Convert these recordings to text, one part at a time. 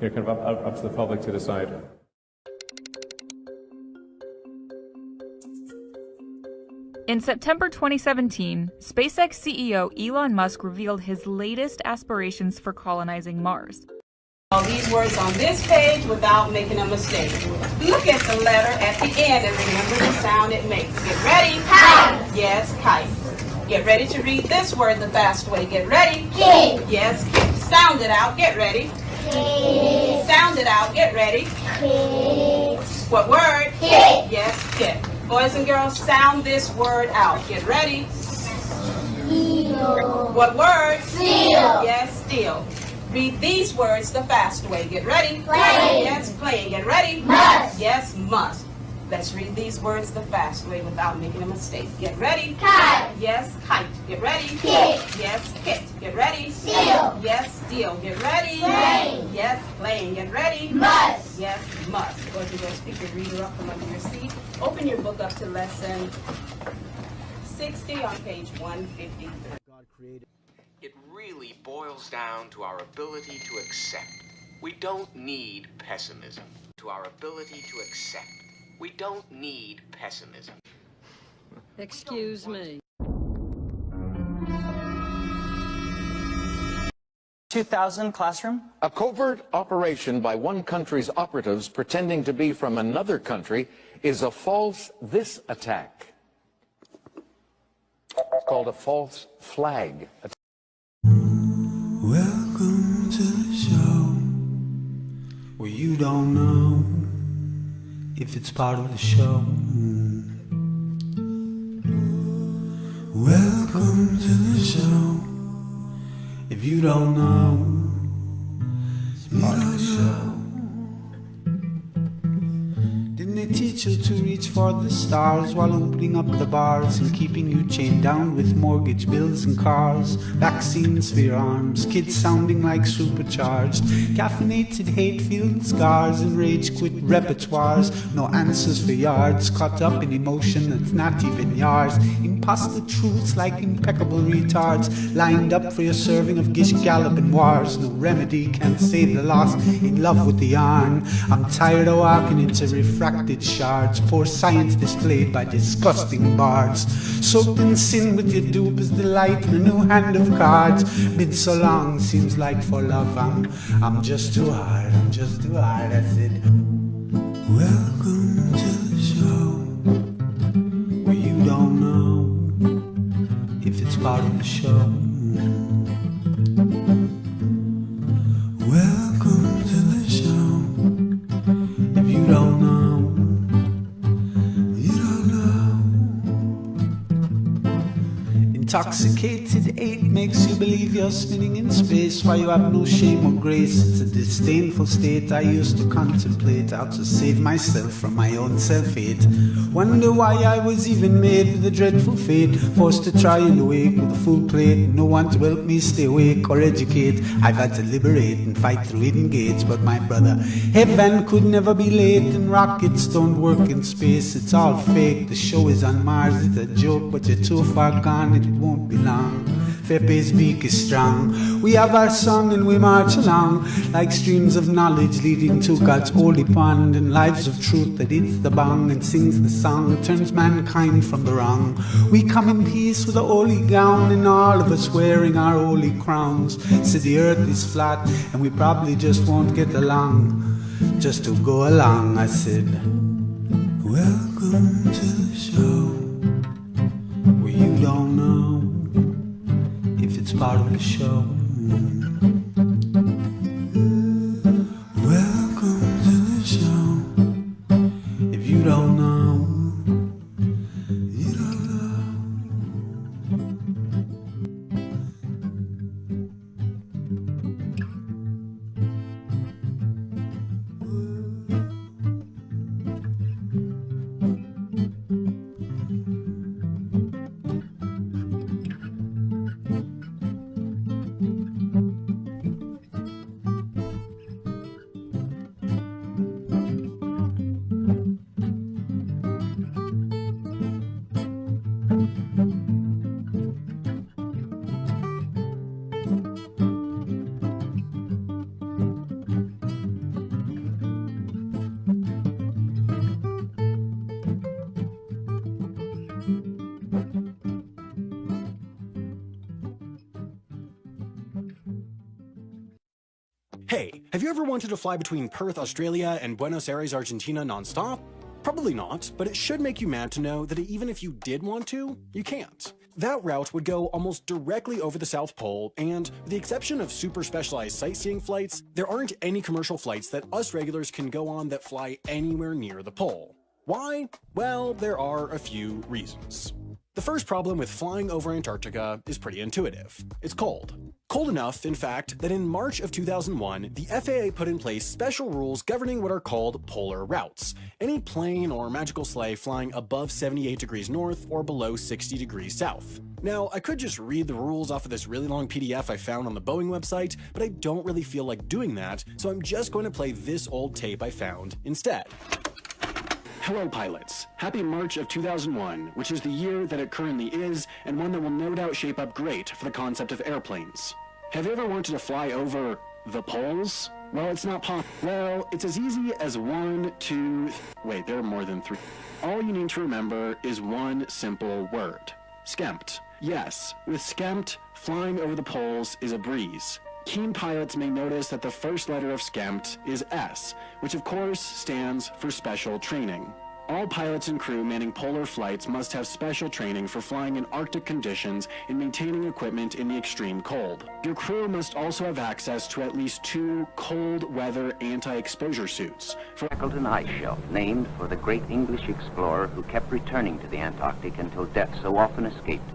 kind of up to the public to decide. In September 2017, SpaceX CEO Elon Musk revealed his latest aspirations for colonizing Mars. All these words on this page without making a mistake. Look at the letter at the end and remember the sound it makes. Get ready. Kite. Yes, kite. Get ready to read this word the fast way. Get ready. Kid. Yes, kid. Sound it out. Get ready. Kid. Sound it out. Get ready. Kid. What word? Kid. Yes, kid. Boys and girls, sound this word out. Get ready. Steel. What word? Steel. Yes, steel. Read these words the fast way. Get ready. Playing. Yes, playing. Get ready. Must. Yes, must. Let's read these words the fast way without making a mistake. Get ready. Kite. Yes, kite. Get ready. Kit. Yes, kit. Get ready. Steel. Yes, steel. Get ready. Playing. Yes, playing. Get ready. Must. Yes, must. Boys and girls, pick your reader up from under your seat. Open your book up to lesson 60 on page 153. God created. It really boils down to our ability to accept. We don't need pessimism. To our ability to accept. We don't need pessimism. Excuse me. 2000 classroom? A covert operation by one country's operatives pretending to be from another country is a false this attack. It's called a false flag attack. Welcome to the show where you don't know if it's part of the show. Welcome to the show. If you don't know, it's part of the show. Didn't they teach you to reach for the stars while opening up the bars and keeping you chained down with mortgage bills and cars? Vaccines for your arms, kids sounding like supercharged, caffeinated hate-filled scars and rage-quit repertoires. No answers for yards, caught up in emotion that's not even yours. Imposter truths like impeccable retards, lined up for your serving of gish gallop and wars. No remedy can save the lost, in love with the yarn. I'm tired of walking into refracted shards, poor science displayed by disgusting bards. Soaked in sin with your dupe is delight in a new hand of cards. Been so long, seems like for love I'm just too hard, I'm just too hard. I said, welcome to the show where you don't know if it's part of the show. Welcome to the show. If you don't know, you don't know. Intoxicated ache makes you believe you're spinning in space while you have no shame or grace. It's a disdainful state I used to contemplate, how to save myself from my own self-hate. Wonder why I was even made with a dreadful fate, forced to try and awake with a full plate. No one to help me stay awake or educate. I've had to liberate and fight through hidden gates, but my brother, heaven could never be late, and rockets don't work in space. It's all fake, the show is on Mars, it's a joke, but you're too far gone, it won't be long. Fepe's beak is strong. We have our song and we march along like streams of knowledge leading to God's holy pond, and lives of truth that hits the bong and sings the song, turns mankind from the wrong. We come in peace with a holy gown and all of us wearing our holy crowns. So the earth is flat and we probably just won't get along, just to go along. I said, welcome to the show where you don't know if it's part of the show. Welcome to the show. If you don't know, you don't know. Have you ever wanted to fly between Perth, Australia and Buenos Aires, Argentina nonstop? Probably not, but it should make you mad to know that even if you did want to, you can't. That route would go almost directly over the South Pole, and with the exception of super specialized sightseeing flights, there aren't any commercial flights that us regulars can go on that fly anywhere near the pole. Why? Well, there are a few reasons. The first problem with flying over Antarctica is pretty intuitive. It's cold. Cold enough, in fact, that in March of 2001, the FAA put in place special rules governing what are called polar routes. Any plane or magical sleigh flying above 78 degrees north or below 60 degrees south. Now, I could just read the rules off of this really long PDF I found on the Boeing website, but I don't really feel like doing that, so I'm just going to play this old tape I found instead. Hello pilots, happy March of 2001, which is the year that it currently is, and one that will no doubt shape up great for the concept of airplanes. Have you ever wanted to fly over the poles? Well, it's not Well, it's as easy as wait, there are more than 3. All you need to remember is one simple word. Skempt. Yes, with skempt, flying over the poles is a breeze. Keen pilots may notice that the first letter of skempt is S, which of course stands for special training. All pilots and crew manning polar flights must have special training for flying in Arctic conditions and maintaining equipment in the extreme cold. Your crew must also have access to at least 2 cold weather anti-exposure suits. Shackleton Ice Shelf, named for the great English explorer who kept returning to the Antarctic until death so often escaped,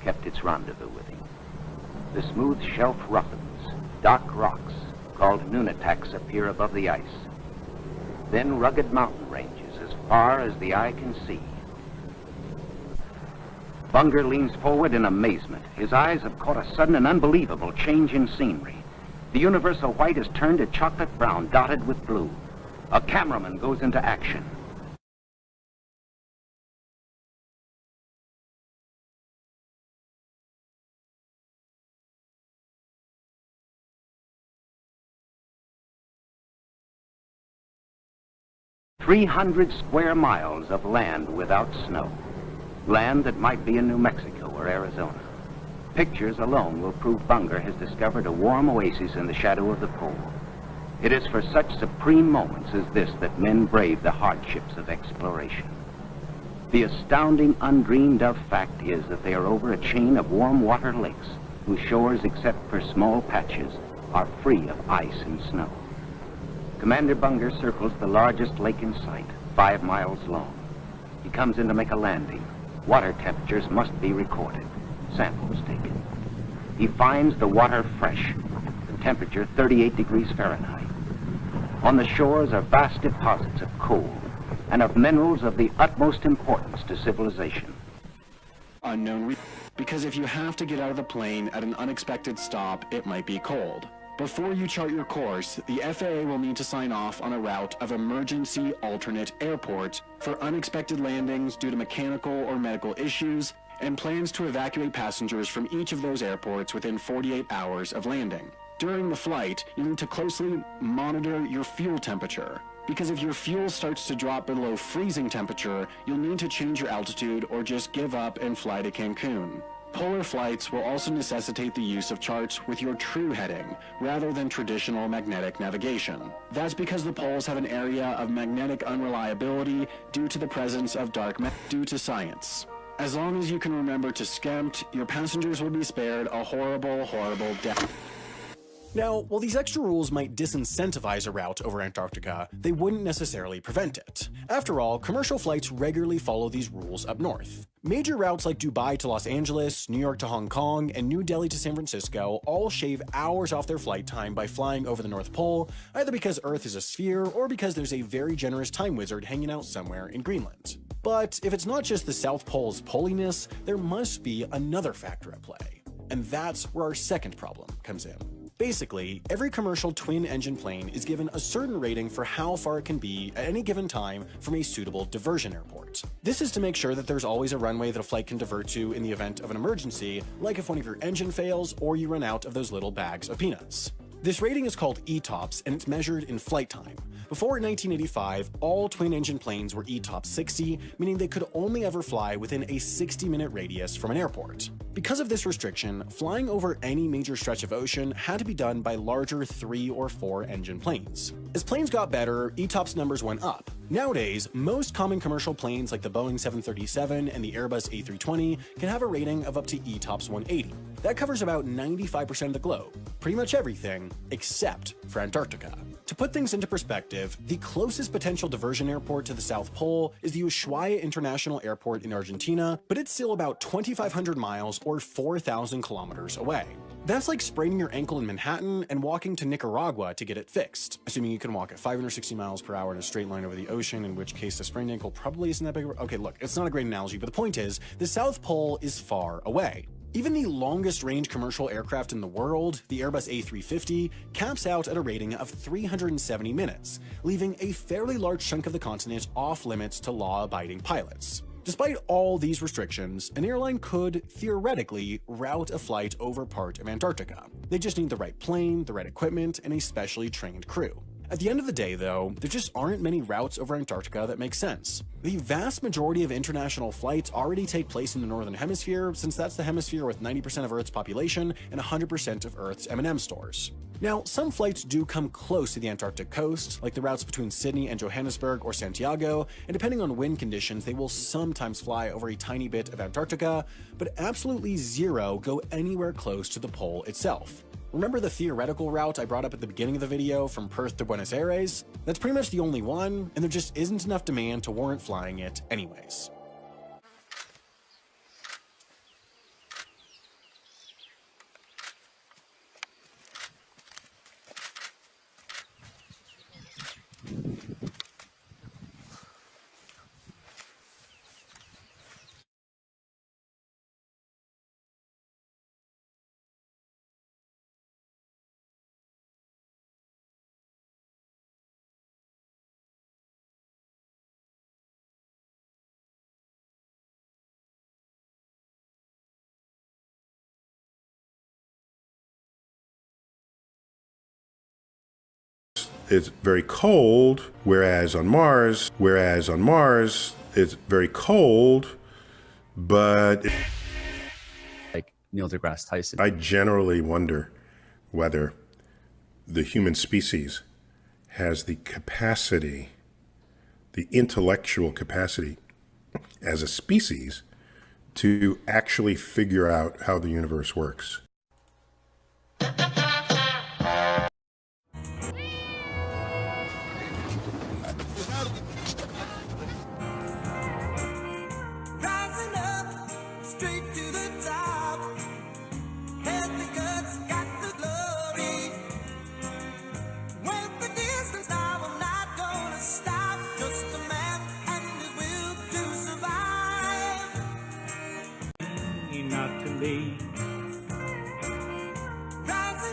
kept its rendezvous with him. The smooth shelf roughens. Dark rocks, called nunataks, appear above the ice. Then rugged mountain ranges as far as the eye can see. Bunger leans forward in amazement. His eyes have caught a sudden and unbelievable change in scenery. The universal white has turned to chocolate brown, dotted with blue. A cameraman goes into action. "300 square miles of land without snow. Land that might be in New Mexico or Arizona. Pictures alone will prove Bunger has discovered a warm oasis in the shadow of the pole. It is for such supreme moments as this that men brave the hardships of exploration. The astounding, undreamed of fact is that they are over a chain of warm water lakes whose shores, except for small patches, are free of ice and snow. Commander Bunger circles the largest lake in sight, 5 miles long. He comes in to make a landing. Water temperatures must be recorded. Samples taken. He finds the water fresh, the temperature 38 degrees Fahrenheit. On the shores are vast deposits of coal and of minerals of the utmost importance to civilization. Unknown because if you have to get out of the plane at an unexpected stop, it might be cold. Before you chart your course, the FAA will need to sign off on a route of emergency alternate airports for unexpected landings due to mechanical or medical issues, and plans to evacuate passengers from each of those airports within 48 hours of landing. During the flight, you need to closely monitor your fuel temperature, because if your fuel starts to drop below freezing temperature, you'll need to change your altitude or just give up and fly to Cancun. Polar flights will also necessitate the use of charts with your true heading, rather than traditional magnetic navigation. That's because the poles have an area of magnetic unreliability due to the presence of dark matter due to science. As long as you can remember to skempt, your passengers will be spared a horrible, horrible death. Now, while these extra rules might disincentivize a route over Antarctica, they wouldn't necessarily prevent it. After all, commercial flights regularly follow these rules up north. Major routes like Dubai to Los Angeles, New York to Hong Kong, and New Delhi to San Francisco all shave hours off their flight time by flying over the North Pole, either because Earth is a sphere or because there's a very generous time wizard hanging out somewhere in Greenland. But if it's not just the South Pole's poliness, there must be another factor at play. And that's where our second problem comes in. Basically, every commercial twin-engine plane is given a certain rating for how far it can be at any given time from a suitable diversion airport. This is to make sure that there's always a runway that a flight can divert to in the event of an emergency, like if one of your engine fails or you run out of those little bags of peanuts. This rating is called ETOPS, and it's measured in flight time. Before 1985, all twin-engine planes were ETOPS 60, meaning they could only ever fly within a 60-minute radius from an airport. Because of this restriction, flying over any major stretch of ocean had to be done by larger 3 or 4 engine planes. As planes got better, ETOPS numbers went up. Nowadays, most common commercial planes like the Boeing 737 and the Airbus A320 can have a rating of up to ETOPS 180. That covers about 95% of the globe, pretty much everything except for Antarctica. To put things into perspective, the closest potential diversion airport to the South Pole is the Ushuaia International Airport in Argentina, but it's still about 2,500 miles or 4,000 kilometers away. That's like spraining your ankle in Manhattan and walking to Nicaragua to get it fixed, assuming you can walk at 560 miles per hour in a straight line over the ocean, in which case the sprained ankle probably isn't that big. Okay, look, it's not a great analogy, but the point is, the South Pole is far away. Even the longest range commercial aircraft in the world, the Airbus A350, caps out at a rating of 370 minutes, leaving a fairly large chunk of the continent off limits to law-abiding pilots. Despite all these restrictions, an airline could, theoretically, route a flight over part of Antarctica. They just need the right plane, the right equipment, and a specially trained crew. At the end of the day, though, there just aren't many routes over Antarctica that make sense. The vast majority of international flights already take place in the Northern Hemisphere, since that's the hemisphere with 90% of Earth's population and 100% of Earth's M&M stores. Now, some flights do come close to the Antarctic coast, like the routes between Sydney and Johannesburg or Santiago, and depending on wind conditions, they will sometimes fly over a tiny bit of Antarctica, but absolutely zero go anywhere close to the pole itself. Remember the theoretical route I brought up at the beginning of the video from Perth to Buenos Aires? That's pretty much the only one, and there just isn't enough demand to warrant flying it anyways. It's very cold, whereas on Mars, it's very cold, but like Neil deGrasse Tyson. I generally wonder whether the human species has the capacity, the intellectual capacity as a species to actually figure out how the universe works. Not to leave. Rising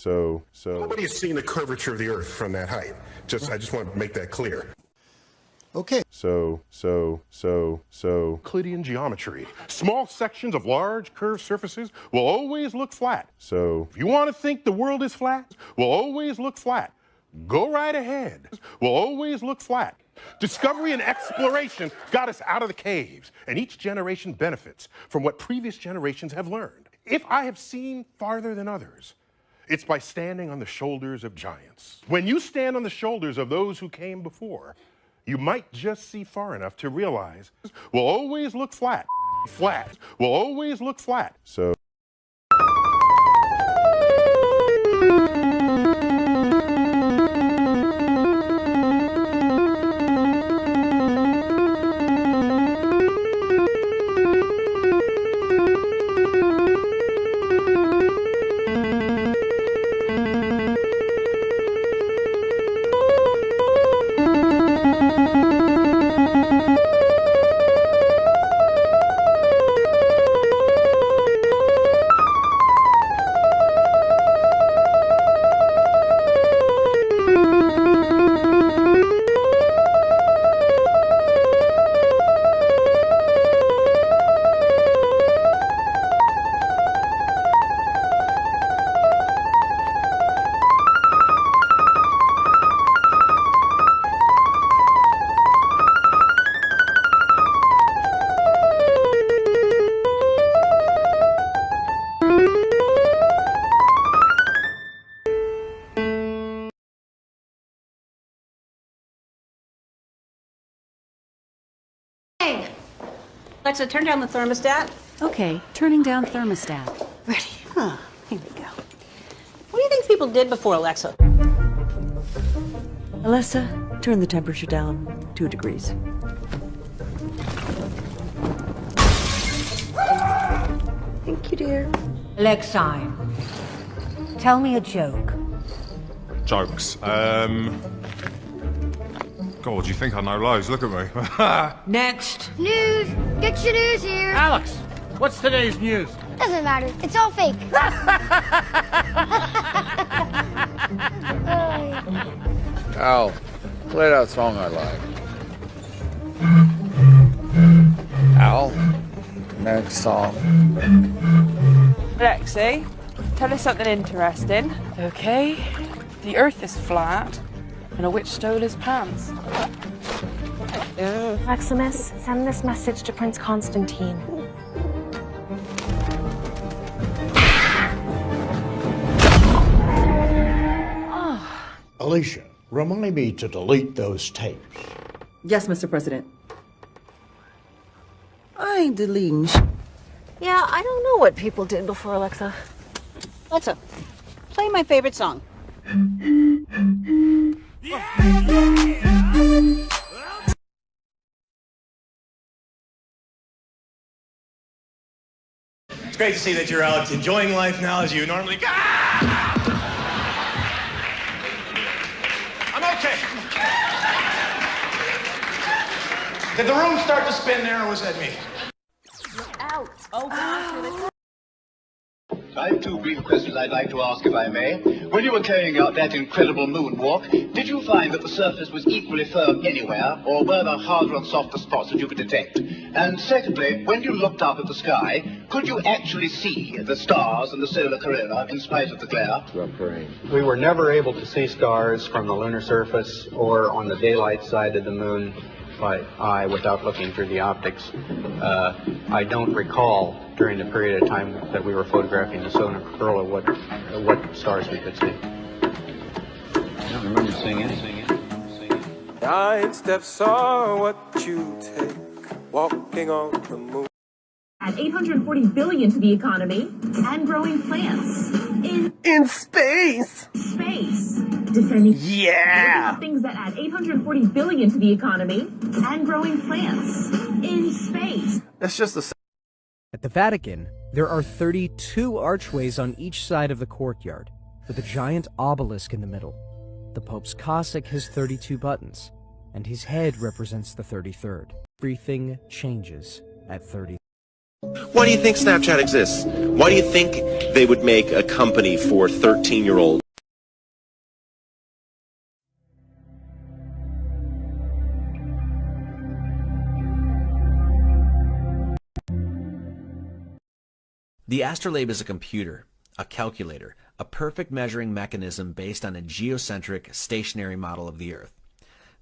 Nobody has seen the curvature of the Earth from that height. I just want to make that clear. Okay. Euclidean geometry. Small sections of large curved surfaces will always look flat. If you want to think the world is flat, will always look flat. Go right ahead. Will always look flat. Discovery and exploration got us out of the caves, and each generation benefits from what previous generations have learned. If I have seen farther than others, it's by standing on the shoulders of giants. When you stand on the shoulders of those who came before, you might just see far enough to realize will always look flat. Flat will always look flat. Alexa, turn down the thermostat. Okay, turning down thermostat. Ready. Huh, here we go. What do you think people did before Alexa? Alexa, turn the temperature down 2 degrees. Thank you, dear. Alexa, tell me a joke. Jokes. God, you think I know loads? Look at me. Next. News! Get your news here! Alex, what's today's news? Doesn't matter. It's all fake. Al, play that song I like. Al, next song. Lexi, tell us something interesting. Okay. The Earth is flat, and a witch stole his pants. Maximus, send this message to Prince Constantine. Alicia, remind me to delete those tapes. Yes, Mr. President. I ain't deleting Yeah, I don't know what people did before Alexa. Alexa, play my favorite song. It's great to see that you're out enjoying life now as you normally. I'm okay. Did the room start to spin there, or was that me? Out. Oh, gosh. I have 2 brief questions I'd like to ask, if I may. When you were carrying out that incredible moonwalk, did you find that the surface was equally firm anywhere, or were there harder and softer spots that you could detect? And secondly, when you looked up at the sky, could you actually see the stars and the solar corona in spite of the glare? We were never able to see stars from the lunar surface or on the daylight side of the moon by eye without looking through the optics. I don't recall during the period of time that we were photographing the solar corona what stars we could see. I don't remember seeing anything. 9 steps are what you take, walking on the moon. Add 840 billion to the economy and growing plants in space. Defending things that add 840 billion to the economy and growing plants in space. That's just the. At the Vatican, there are 32 archways on each side of the courtyard, with a giant obelisk in the middle. The Pope's cassock has 32 buttons, and his head represents the 33rd. Everything changes at 30. Why do you think Snapchat exists? Why do you think they would make a company for 13-year-olds? The astrolabe is a computer, a calculator, a perfect measuring mechanism based on a geocentric, stationary model of the Earth.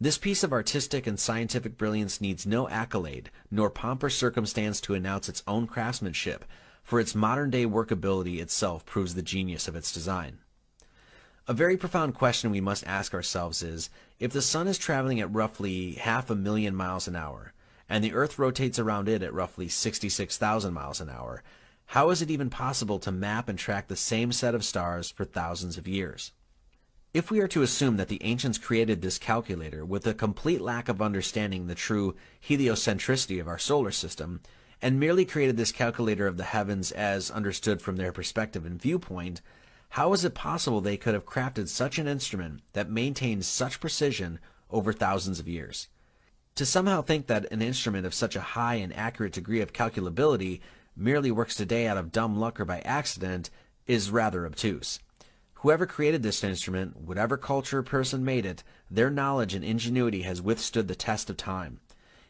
This piece of artistic and scientific brilliance needs no accolade, nor pomp or circumstance to announce its own craftsmanship, for its modern-day workability itself proves the genius of its design. A very profound question we must ask ourselves is, if the Sun is traveling at roughly 500,000 miles an hour, and the Earth rotates around it at roughly 66,000 miles an hour, how is it even possible to map and track the same set of stars for thousands of years? If we are to assume that the ancients created this calculator with a complete lack of understanding the true heliocentricity of our solar system, and merely created this calculator of the heavens as understood from their perspective and viewpoint, how is it possible they could have crafted such an instrument that maintains such precision over thousands of years? To somehow think that an instrument of such a high and accurate degree of calculability merely works today out of dumb luck or by accident is rather obtuse. Whoever created this instrument, whatever culture or person made it, their knowledge and ingenuity has withstood the test of time.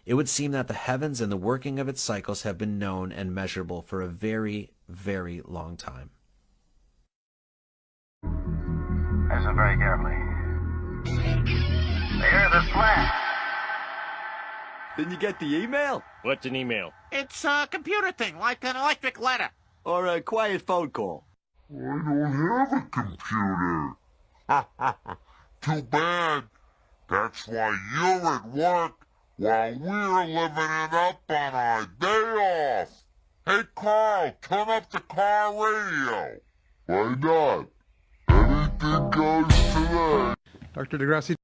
It would seem that the heavens and the working of its cycles have been known and measurable for a very, very long time. Listen very carefully. The Earth is flat. Didn't you get the email? What's an email? It's a computer thing, like an electric letter. Or a quiet phone call. I don't have a computer. Too bad. That's why you're at work while we're living it up on our day off. Hey, Carl, turn up the car radio. Why not? Anything goes today. Dr. DeGrassi.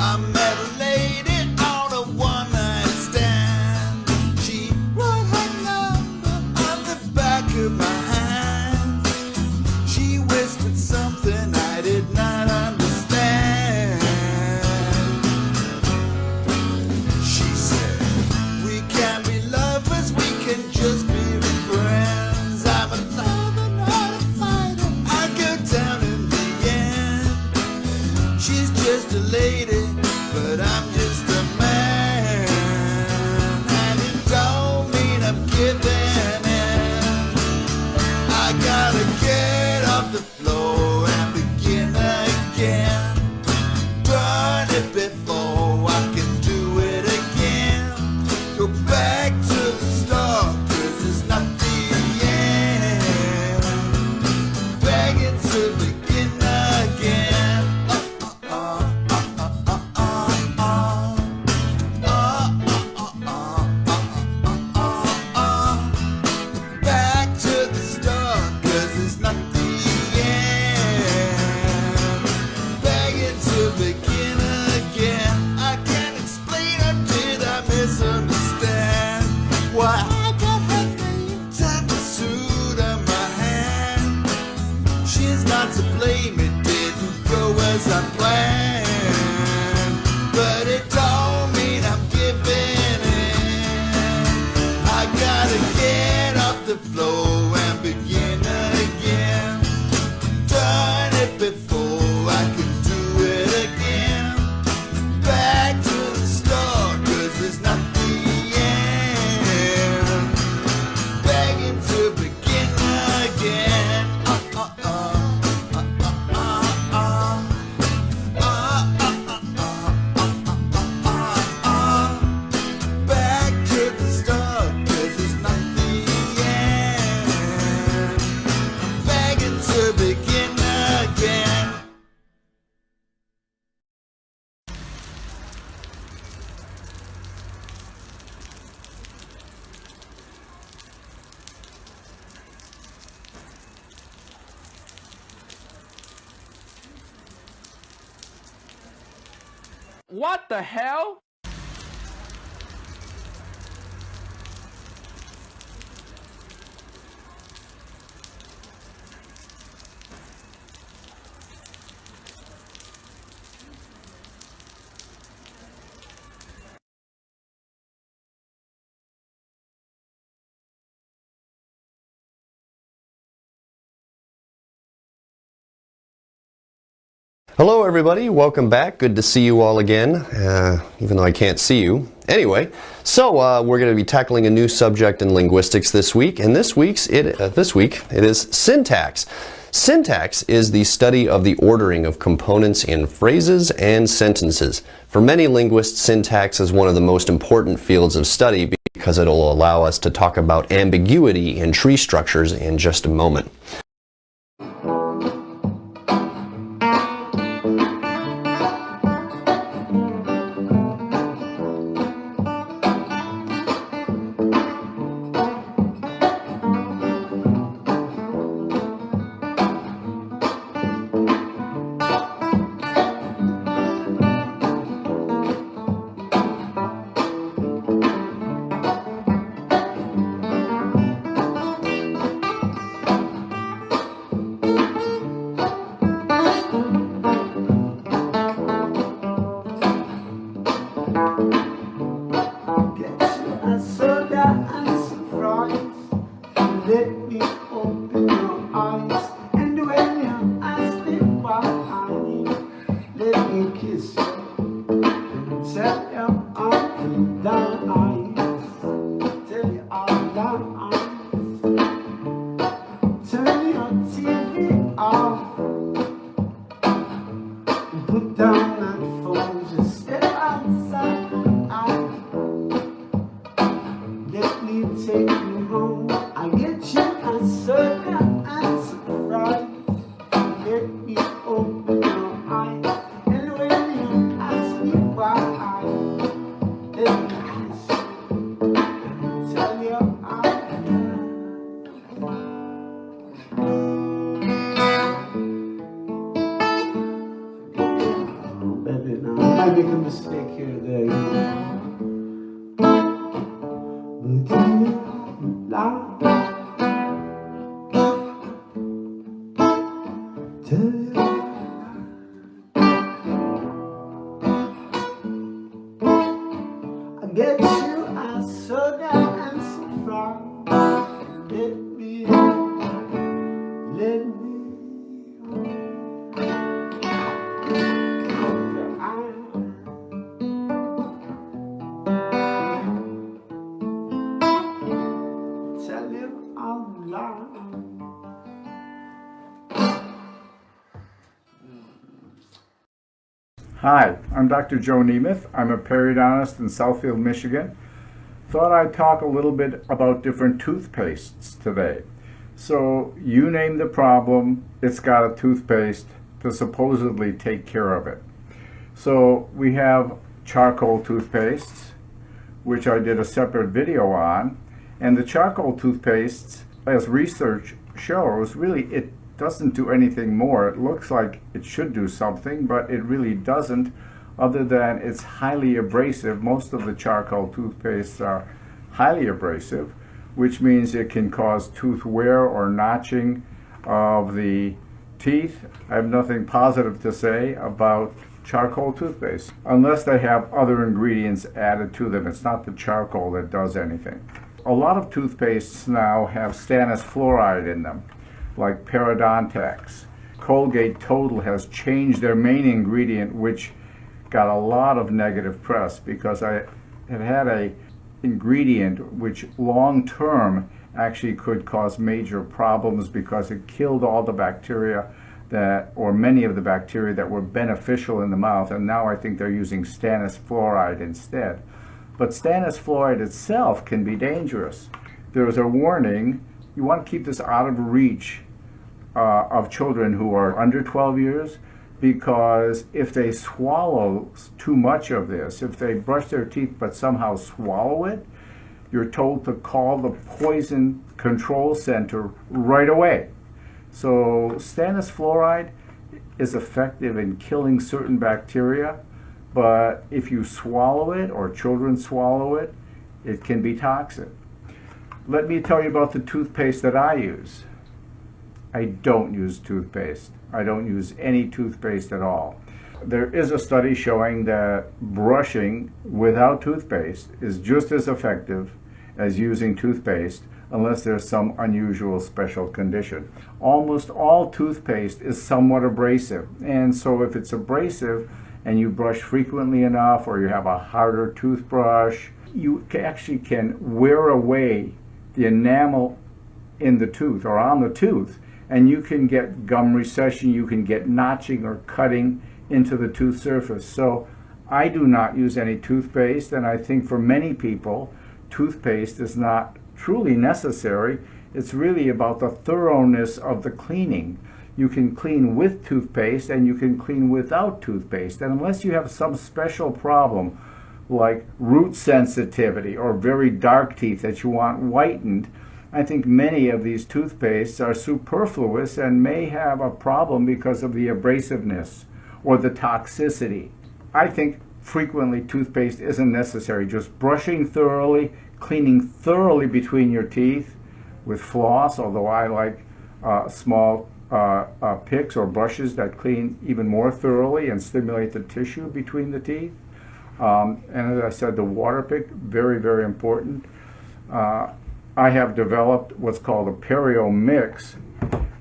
I met a lady on a one-night stand. She wrote her number on the back of my hand. She whispered something I did not understand. She said, we can be lovers, we can just be friends. I'm a lover, not a fighter. I go down in the end. She's just a lady, but I'm just a man, and it don't mean I'm giving in. I gotta get off the floor and begin again. Done it before, I can do it again. Go back to the start, 'cause it's not the end. Begging to begin again. Back to the start, 'cause it's not the end. Begging to begin again. I can't explain, or did I misunderstand? Why I got her name tattooed on my hand. She's not to blame, it didn't go as I planned. But it don't mean I'm giving in. I gotta get off the floor and begin again. Done it before, I can do it again. Back to the start, 'cause it's not the end. Begging to begin again. Back to the start, 'cause it's not the end. Begging to begin again. What the hell? Hello everybody, welcome back. Good to see you all again, even though I can't see you. Anyway, so we're going to be tackling a new subject in linguistics this week, and this week it is syntax. Syntax is the study of the ordering of components in phrases and sentences. For many linguists, syntax is one of the most important fields of study because it'll allow us to talk about ambiguity in tree structures in just a moment. Hi, I'm Dr. Joe Nemeth. I'm a periodontist in Southfield, Michigan. Thought I'd talk a little bit about different toothpastes today. So you name the problem, it's got a toothpaste to supposedly take care of it. So we have charcoal toothpastes, which I did a separate video on, and the charcoal toothpastes, as research shows, really it doesn't do anything more. It looks like it should do something, but it really doesn't, other than it's highly abrasive. Most of the charcoal toothpastes are highly abrasive, which means it can cause tooth wear or notching of the teeth. I have nothing positive to say about charcoal toothpaste, unless they have other ingredients added to them. It's not the charcoal that does anything. A lot of toothpastes now have stannous fluoride in them, like Parodontax. Colgate Total has changed their main ingredient, which got a lot of negative press because I had a ingredient which long-term actually could cause major problems because it killed all the bacteria that, or many of the bacteria that were beneficial in the mouth, and now I think they're using stannous fluoride instead. But stannous fluoride itself can be dangerous. There's a warning, you want to keep this out of reach of children who are under 12 years, because if they swallow too much of this, if they brush their teeth but somehow swallow it, you're told to call the poison control center right away. So stannous fluoride is effective in killing certain bacteria, but if you swallow it or children swallow it, it can be toxic. Let me tell you about the toothpaste that I use. I don't use toothpaste. I don't use any toothpaste at all. There is a study showing that brushing without toothpaste is just as effective as using toothpaste, unless there's some unusual special condition. Almost all toothpaste is somewhat abrasive, and so if it's abrasive and you brush frequently enough or you have a harder toothbrush, you actually can wear away the enamel in the tooth or on the tooth, and you can get gum recession, you can get notching or cutting into the tooth surface. So I do not use any toothpaste, and I think for many people, toothpaste is not truly necessary. It's really about the thoroughness of the cleaning. You can clean with toothpaste and you can clean without toothpaste. And unless you have some special problem like root sensitivity or very dark teeth that you want whitened, I think many of these toothpastes are superfluous and may have a problem because of the abrasiveness or the toxicity. I think frequently toothpaste isn't necessary. Just brushing thoroughly, cleaning thoroughly between your teeth with floss, although I like small picks or brushes that clean even more thoroughly and stimulate the tissue between the teeth. And as I said, the water pick, very, very important. I have developed what's called a perio mix,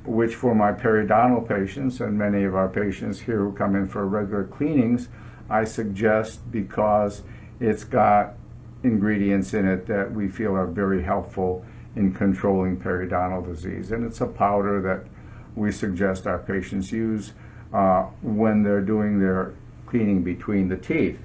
which for my periodontal patients and many of our patients here who come in for regular cleanings, I suggest because it's got ingredients in it that we feel are very helpful in controlling periodontal disease. And it's a powder that we suggest our patients use when they're doing their cleaning between the teeth.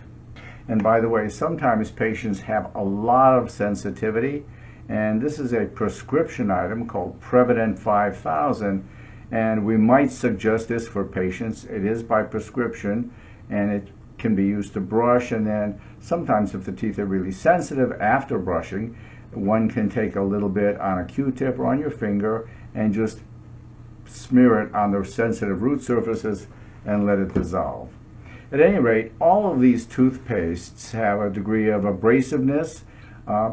And by the way, sometimes patients have a lot of sensitivity, and this is a prescription item called Prevident 5000, and we might suggest this for patients. It is by prescription, and it can be used to brush, and then sometimes if the teeth are really sensitive after brushing, one can take a little bit on a Q-tip or on your finger and just smear it on the sensitive root surfaces and let it dissolve. At any rate, all of these toothpastes have a degree of abrasiveness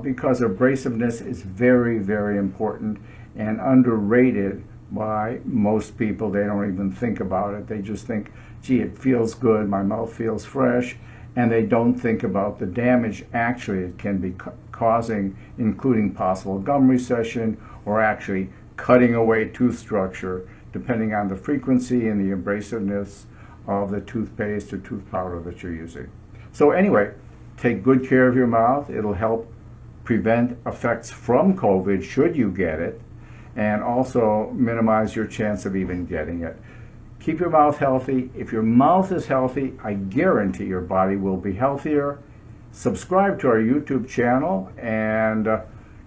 because abrasiveness is very, very important and underrated by most people. They don't even think about it. They just think, gee, it feels good, my mouth feels fresh, and they don't think about the damage actually it can be causing, including possible gum recession or actually cutting away tooth structure, depending on the frequency and the abrasiveness of the toothpaste or tooth powder that you're using. So anyway, take good care of your mouth. It'll help prevent effects from COVID should you get it, and also minimize your chance of even getting it. Keep your mouth healthy. If your mouth is healthy, I guarantee your body will be healthier. Subscribe to our YouTube channel, and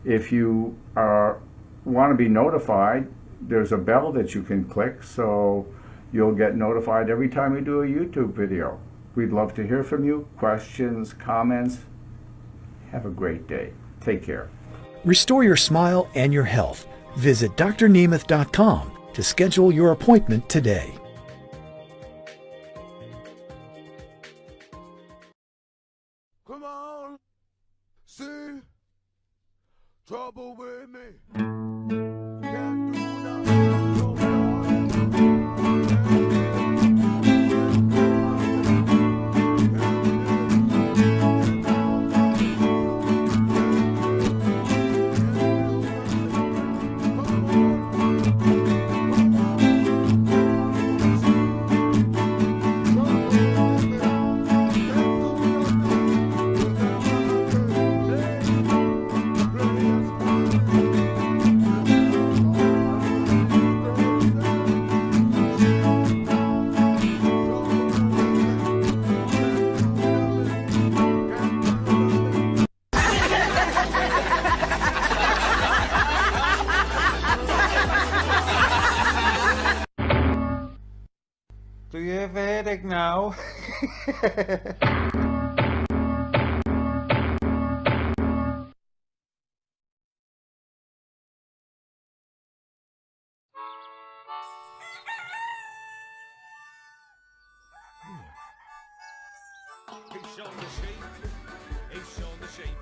if you want to be notified, there's a bell that you can click so you'll get notified every time we do a YouTube video. We'd love to hear from you. Questions, comments. Have a great day. Take care. Restore your smile and your health. Visit drnemeth.com to schedule your appointment today. Come on, see trouble with me. Can't do nothing so Do you have a headache now? He's shown the sheep, he's shown the sheep.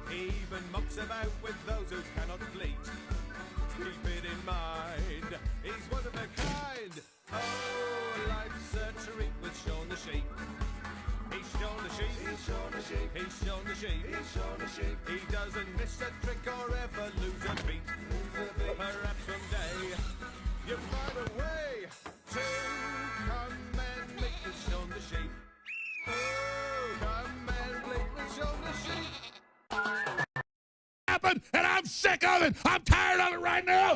He even mucks about with those who cannot bleat. Keep it in mind, he's one of a kind. Oh, life's a treat with Shaun the sheep. He's shown the sheep, he's He's shown the shape. He doesn't miss a trick or ever lose a beat. Perhaps someday you find a way to come and make me show the shape. Oh, come and make me show the shape. Happened, and I'm sick of it. I'm tired of it right now.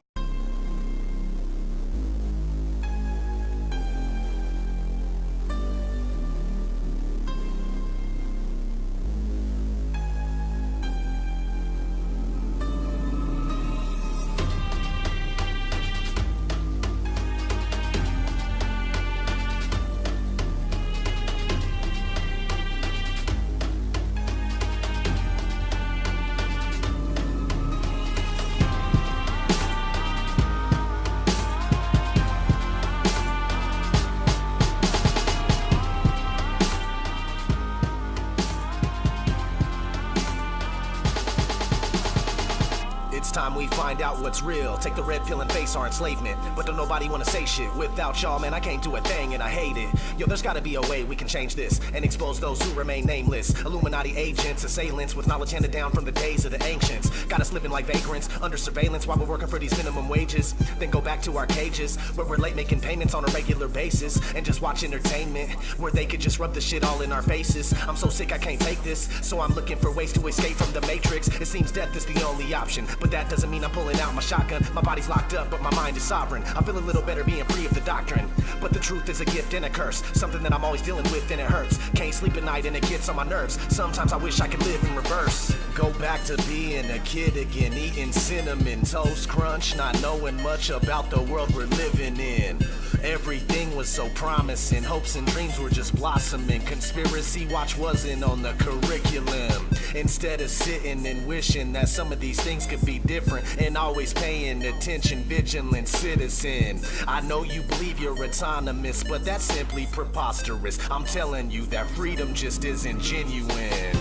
It's time we find out what's real. Take the red pill and face our enslavement. But don't nobody wanna say shit. Without y'all, man, I can't do a thing and I hate it. Yo, there's gotta be a way we can change this and expose those who remain nameless. Illuminati agents, assailants with knowledge handed down from the days of the ancients. Got us living like vagrants, under surveillance while we're working for these minimum wages. Then go back to our cages, where we're late making payments on a regular basis. And just watch entertainment, where they could just rub the shit all in our faces. I'm so sick I can't take this, so I'm looking for ways to escape from the matrix. It seems death is the only option, but that doesn't mean I'm pulling out my shotgun. My body's locked up, but my mind is sovereign. I feel a little better being free of the doctrine. But the truth is a gift and a curse, something that I'm always dealing with and it hurts. Can't sleep at night and it gets on my nerves. Sometimes I wish I could live in reverse. Go back to being a kid again, eating cinnamon toast crunch, not knowing much about the world we're living in. Everything was so promising, hopes and dreams were just blossoming. Conspiracy watch wasn't on the curriculum. Instead of sitting and wishing that some of these things could be different, and always paying attention, vigilant citizen. I know you believe you're autonomous, but that's simply preposterous. I'm telling you that freedom just isn't genuine.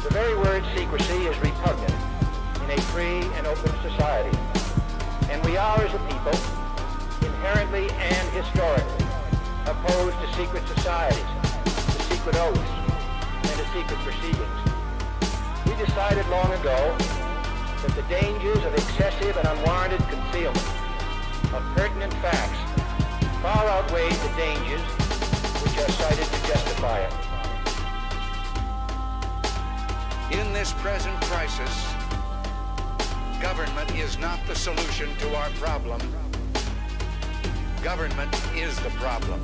The very word secrecy is repugnant in a free and open society. And we are, as a people, inherently and historically opposed to secret societies, to secret oaths, and to secret proceedings. We decided long ago that the dangers of excessive and unwarranted concealment of pertinent facts far outweighed the dangers which are cited to justify it. In this present crisis, government is not the solution to our problem. Government is the problem.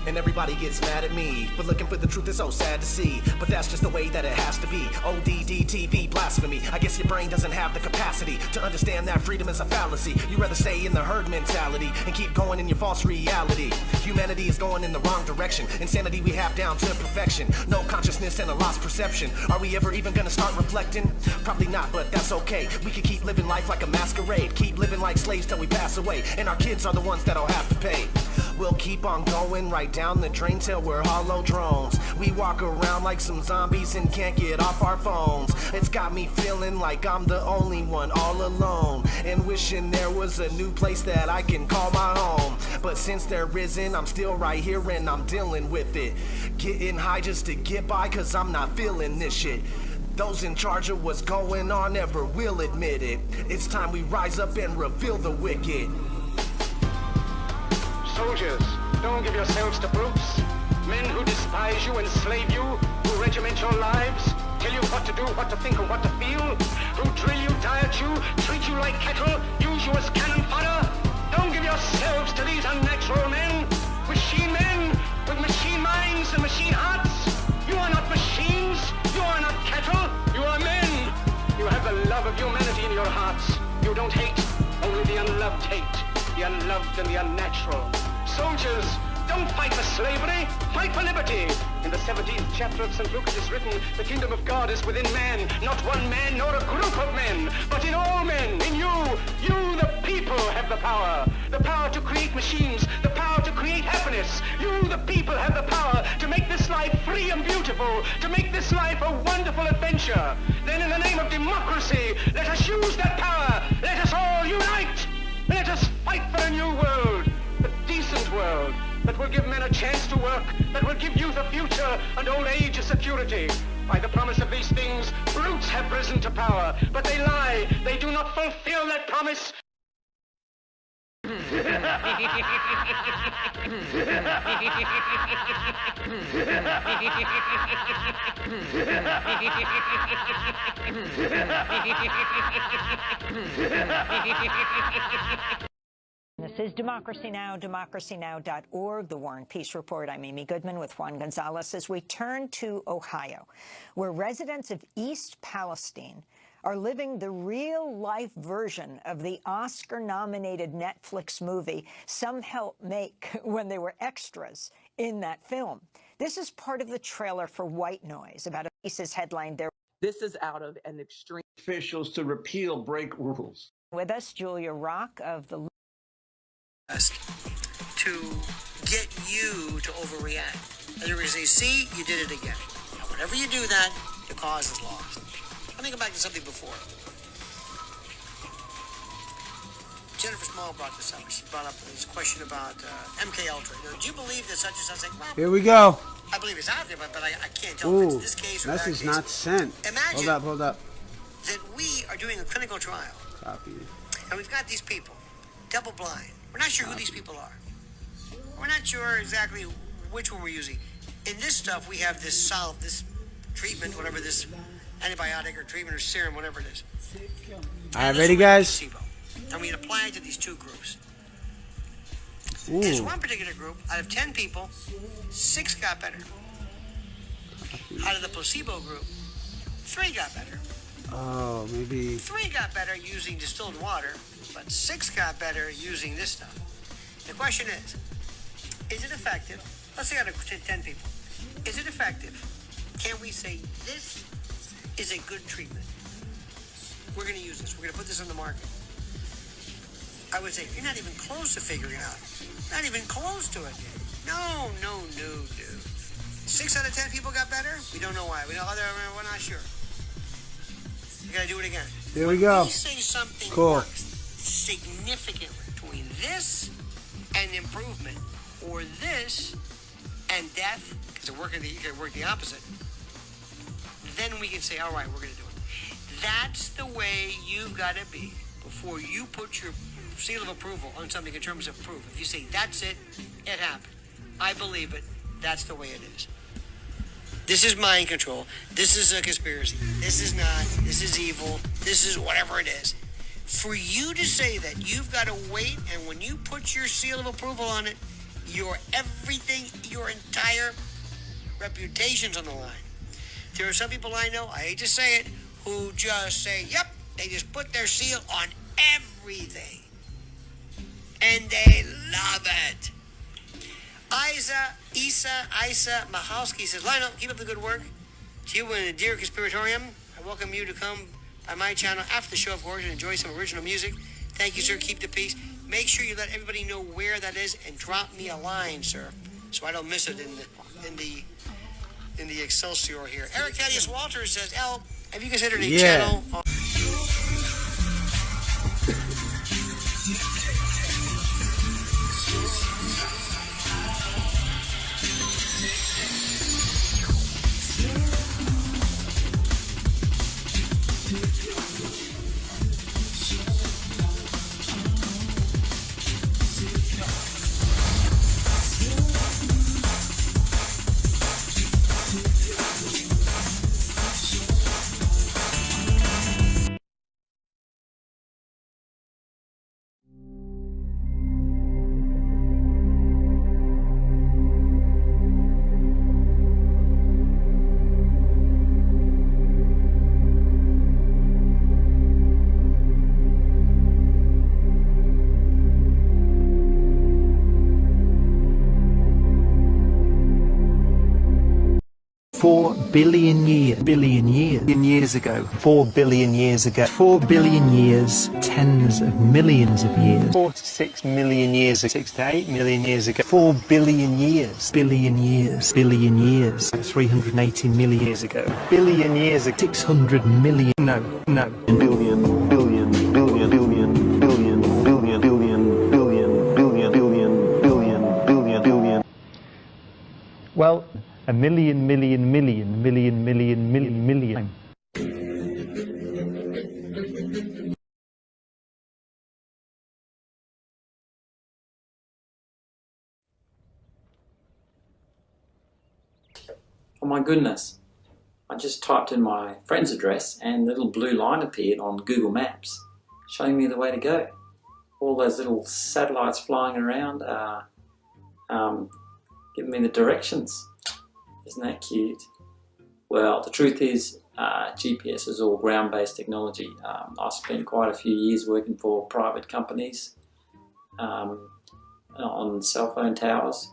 And everybody gets mad at me for looking for the truth. Is so sad to see, but that's just the way that it has to be. ODD, TV, blasphemy. I guess your brain doesn't have the capacity to understand that freedom is a fallacy. You rather stay in the herd mentality and keep going in your false reality. Humanity is going in the wrong direction. Insanity we have down to perfection. No consciousness and a lost perception. Are we ever even gonna start reflecting? Probably not, but that's okay. We can keep living life like a masquerade. Keep living like slaves till we pass away, and our kids are the ones that'll have to pay. We'll keep on going right down the drain till we're hollow drones. We walk around like some zombies and can't get off our phones. It's got me feeling like I'm the only one all alone, and wishing there was a new place that I can call my home. But since there isn't, I'm still right here and I'm dealing with it. Getting high just to get by, cause I'm not feeling this shit. Those in charge of what's going on never will admit it. It's time we rise up and reveal the wicked. Soldiers, don't give yourselves to brutes. Men who despise you, enslave you, who regiment your lives, tell you what to do, what to think, and what to feel, who drill you, diet you, treat you like cattle, use you as cannon fodder. Don't give yourselves to these unnatural men, machine men, with machine minds and machine hearts. You are not machines, you are not cattle, you are men. You have the love of humanity in your hearts. You don't hate, only the unloved hate, the unloved and the unnatural. Soldiers, don't fight for slavery, fight for liberty. In the 17th chapter of St. Luke it is written, the kingdom of God is within man, not one man nor a group of men, but in all men, in you. You, the people, have the power to create machines, the power to create happiness. You, the people, have the power to make this life free and beautiful, to make this life a wonderful adventure. Then in the name of democracy, let us use that power. Let us all unite. Let us fight for a new world, a decent world, that will give men a chance to work, that will give youth a future and old age a security. By the promise of these things, brutes have risen to power, but they lie. They do not fulfill that promise. This is Democracy Now!, democracynow.org, The War and Peace Report. I'm Amy Goodman with Juan Gonzalez as we turn to Ohio, where residents of East Palestine are living the real-life version of the Oscar-nominated Netflix movie some helped make when they were extras in that film. This is part of the trailer for White Noise, about a piece's headline there. This is out of an extreme officials to repeal break rules. With us, Julia Rock of the to get you to overreact. And you're going to say, see, you did it again. Now, whenever you do that, the cause is lost. Let me go back to something before. Jennifer Small brought this up. She brought up this question about MK Ultra. You know, do you believe that such and such? Like, well, Here we go. I believe it's out there, but I can't tell if Ooh, it's this case or that message case. not sent. Imagine Hold up. that we are doing a clinical trial. Copy. And we've got these people, double blind. We're not sure who these people are. We're not sure exactly which one we're using. In this stuff, we have this this treatment, whatever this antibiotic or treatment or serum, whatever it is. All right, ready, guys? And we apply it to these two groups. Ooh. There's one particular group, out of 10 people, 6 got better. Out of the placebo group, 3 got better. Oh, maybe. 3 got better using distilled water, but 6 got better using this stuff. The question is it effective? Let's say out of 10 people, is it effective? Can we say this is a good treatment? We're going to use this. We're going to put this on the market. I would say you're not even close to figuring it out. Not even close to it. No, dude. 6 out of 10 people got better? We don't know why. We're not sure. You got to do it again. Here we go. We say something Cool. works significantly between this and improvement, or this and death, because it can work the opposite, then we can say, all right, we're going to do it. That's the way you've got to be before you put your seal of approval on something in terms of proof. If you say, that's it happened, I believe it, that's the way it is. This is mind control. This is a conspiracy. This is not. This is evil. This is whatever it is. For you to say that, you've got to wait, and when you put your seal of approval on it, your everything, your entire reputation's on the line. There are some people I know, I hate to say it, who just say, yep, they just put their seal on everything. And they love it. Isa Mahalski says, Lionel, keep up the good work. To you and the Dear Conspiratorium, I welcome you to come by my channel after the show, of course, and enjoy some original music. Thank you, sir. Keep the peace. Make sure you let everybody know where that is and drop me a line, sir, so I don't miss it in the Excelsior here. Eric Thaddeus Walters says, L, have you considered a channel on... Billion years ago. 4 billion years ago. 4 billion years, tens of millions of years. 4 to 6 million years, 6 to 8 million years ago. 4 billion years. Billion years. 380 million years ago. Billion years ago. 600 million. No. Billion. a million, million, million, million, million, million, million. Oh my goodness, I just typed in my friend's address and the little blue line appeared on Google Maps showing me the way to go. All those little satellites flying around are giving me the directions. Isn't that cute? Well, the truth is GPS is all ground-based technology. I've spent quite a few years working for private companies on cell phone towers,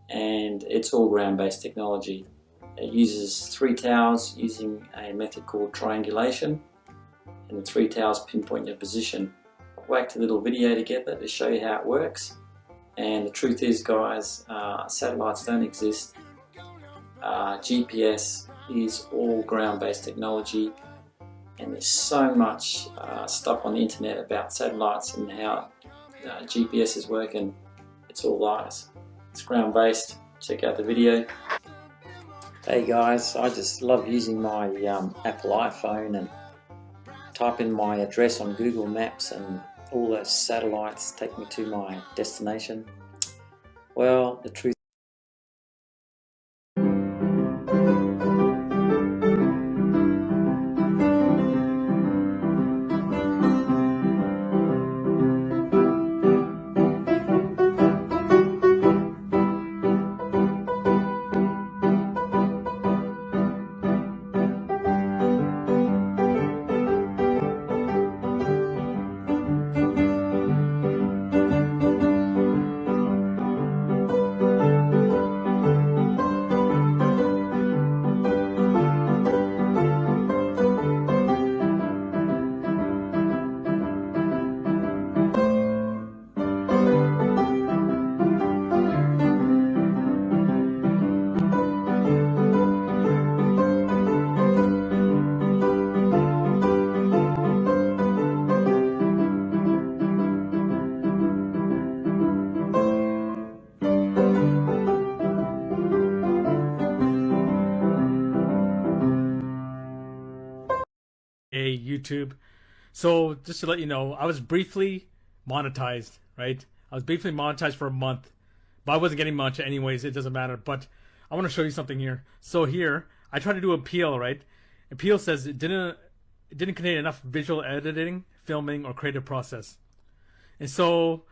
and it's all ground-based technology. It uses 3 towers using a method called triangulation, and the 3 towers pinpoint your position. I've whacked a little video together to show you how it works, and the truth is, guys, satellites don't exist. GPS is all ground-based technology, and there's so much stuff on the internet about satellites and how GPS is working. It's all lies. It's ground-based. Check out the video. Hey guys, I just love using my Apple iPhone and type in my address on Google Maps and all those satellites take me to my destination. Well, the truth YouTube. So just to let you know, I was briefly monetized, right? I was briefly monetized for a month, but I wasn't getting much anyways. It doesn't matter. But I want to show you something here. So here, I tried to do appeal, right? Appeal says it didn't contain enough visual editing, filming, or creative process. And so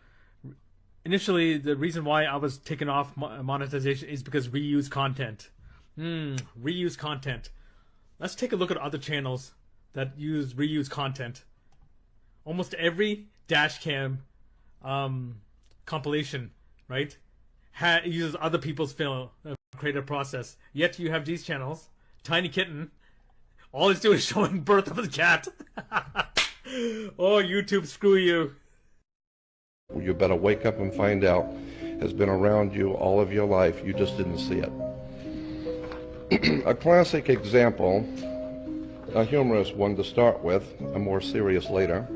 initially, the reason why I was taken off monetization is because reuse content. Reuse content. Let's take a look at other channels that use reuse content. Almost every dashcam compilation, right, uses other people's film creative process. Yet you have these channels. Tiny Kitten, all he's doing is showing birth of his cat. Oh, YouTube, screw you. You better wake up and find out has been around you all of your life. You just didn't see it. A classic example, a humorous one to start with, a more serious later.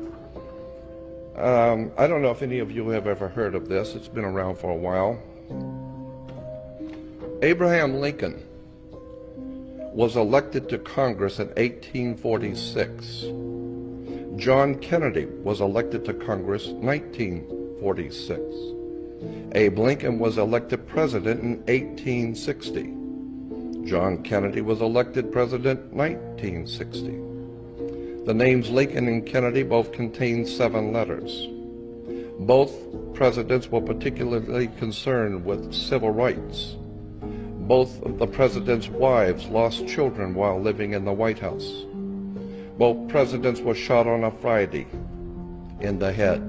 I don't know if any of you have ever heard of this. It's been around for a while. Abraham Lincoln was elected to Congress in 1846. John Kennedy was elected to Congress in 1946. Abe Lincoln was elected president in 1860. John Kennedy was elected president in 1960. The names Lincoln and Kennedy both contain 7 letters. Both presidents were particularly concerned with civil rights. Both of the presidents' wives lost children while living in the White House. Both presidents were shot on a Friday in the head.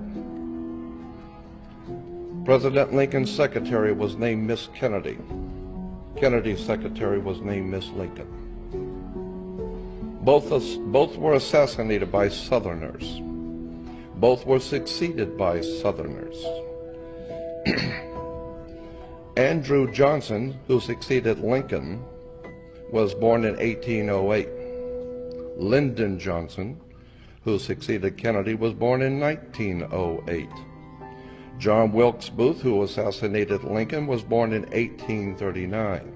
President Lincoln's secretary was named Miss Kennedy. Kennedy's secretary was named Miss Lincoln. Both were assassinated by Southerners. Both were succeeded by Southerners. Andrew Johnson, who succeeded Lincoln, was born in 1808. Lyndon Johnson, who succeeded Kennedy, was born in 1908. John Wilkes Booth, who assassinated Lincoln, was born in 1839.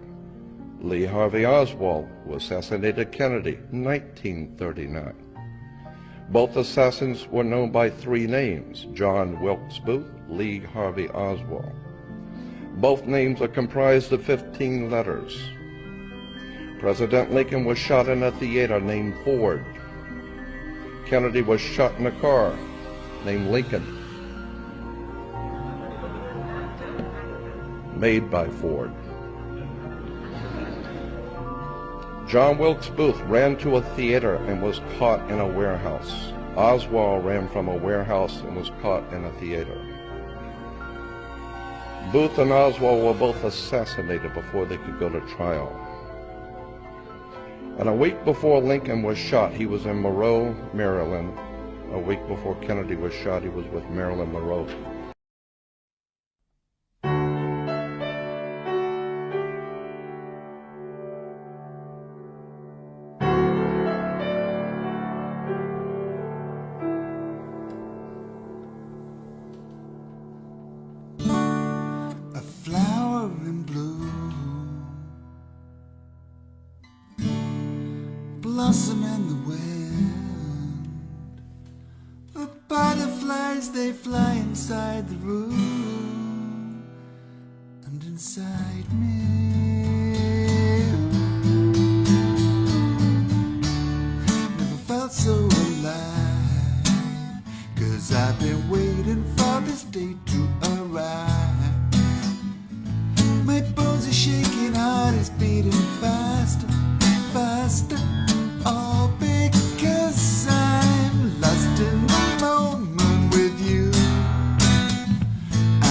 Lee Harvey Oswald, who assassinated Kennedy in 1939. Both assassins were known by three names: John Wilkes Booth, Lee Harvey Oswald. Both names are comprised of 15 letters. President Lincoln was shot in a theater named Ford. Kennedy was shot in a car named Lincoln, made by Ford. John Wilkes Booth ran to a theater and was caught in a warehouse. Oswald ran from a warehouse and was caught in a theater. Booth and Oswald were both assassinated before they could go to trial. And a week before Lincoln was shot, he was in Monroe, Maryland. A week before Kennedy was shot, he was with Marilyn Monroe. A flower in bloom, blossom in the wind. The butterflies, they fly inside the room and inside me. Never felt so alive, 'cause I've been waiting for this day to arrive. My bones are shaking, heart is beating faster, faster. All because I'm lost in the moment with you.